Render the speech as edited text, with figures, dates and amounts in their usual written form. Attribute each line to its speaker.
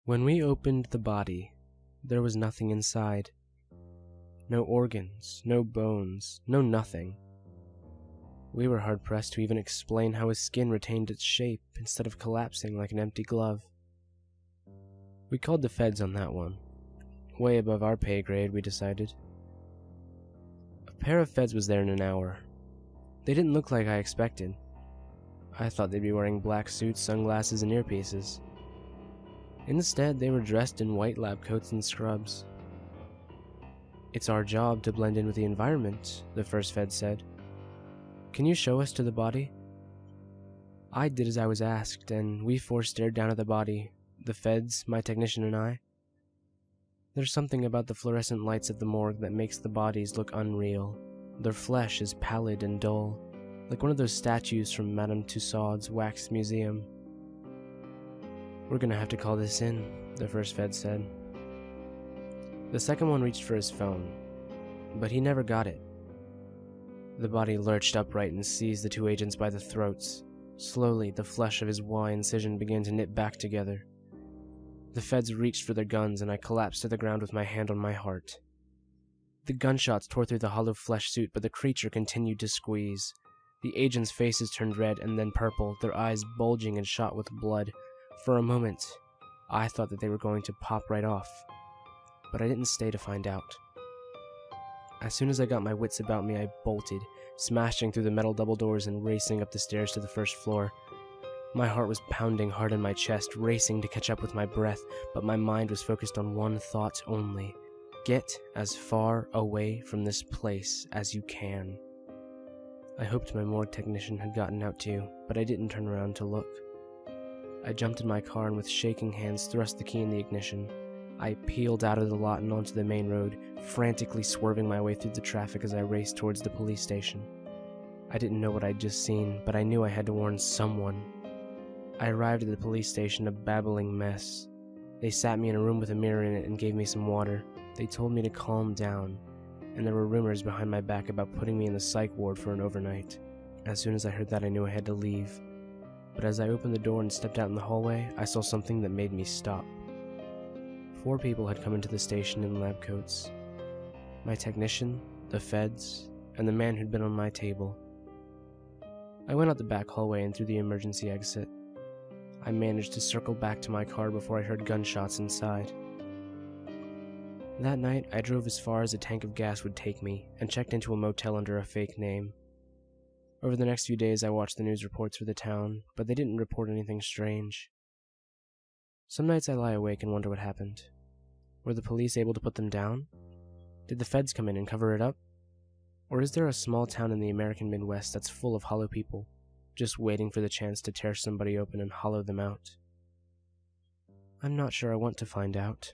Speaker 1: When we opened the body, there was nothing inside. No organs, no bones, no nothing. We were hard-pressed to even explain how his skin retained its shape instead of collapsing like an empty glove. We called the feds on that one. Way above our pay grade, we decided. A pair of feds was there in an hour. They didn't look like I expected. I thought they'd be wearing black suits, sunglasses, and earpieces. Instead, they were dressed in white lab coats and scrubs. "It's our job to blend in with the environment," the first fed said. "Can you show us to the body?" I did as I was asked, and we four stared down at the body, the feds, my technician, and I. There's something about the fluorescent lights at the morgue that makes the bodies look unreal. Their flesh is pallid and dull, like one of those statues from Madame Tussauds wax museum. "We're gonna have to call this in," the first fed said. The second one reached for his phone, but he never got it. The body lurched upright and seized the two agents by the throats. Slowly, the flesh of his Y incision began to knit back together. The feds reached for their guns, and I collapsed to the ground with my hand on my heart. The gunshots tore through the hollow flesh suit, but the creature continued to squeeze. The agents' faces turned red and then purple, their eyes bulging and shot with blood. For a moment, I thought that they were going to pop right off, but I didn't stay to find out. As soon as I got my wits about me, I bolted, smashing through the metal double doors and racing up the stairs to the first floor. My heart was pounding hard in my chest, racing to catch up with my breath, but my mind was focused on one thought only: get as far away from this place as you can. I hoped my morgue technician had gotten out too, but I didn't turn around to look. I jumped in my car and with shaking hands thrust the key in the ignition. I peeled out of the lot and onto the main road, frantically swerving my way through the traffic as I raced towards the police station. I didn't know what I'd just seen, but I knew I had to warn someone. I arrived at the police station a babbling mess. They sat me in a room with a mirror in it and gave me some water. They told me to calm down, and there were rumors behind my back about putting me in the psych ward for an overnight. As soon as I heard that, I knew I had to leave. But as I opened the door and stepped out in the hallway, I saw something that made me stop. 4 people had come into the station in lab coats. My technician, the feds, and the man who'd been on my table. I went out the back hallway and through the emergency exit. I managed to circle back to my car before I heard gunshots inside. That night, I drove as far as a tank of gas would take me and checked into a motel under a fake name. Over the next few days, I watched the news reports for the town, but they didn't report anything strange. Some nights I lie awake and wonder what happened. Were the police able to put them down? Did the feds come in and cover it up? Or is there a small town in the American Midwest that's full of hollow people, just waiting for the chance to tear somebody open and hollow them out? I'm not sure I want to find out.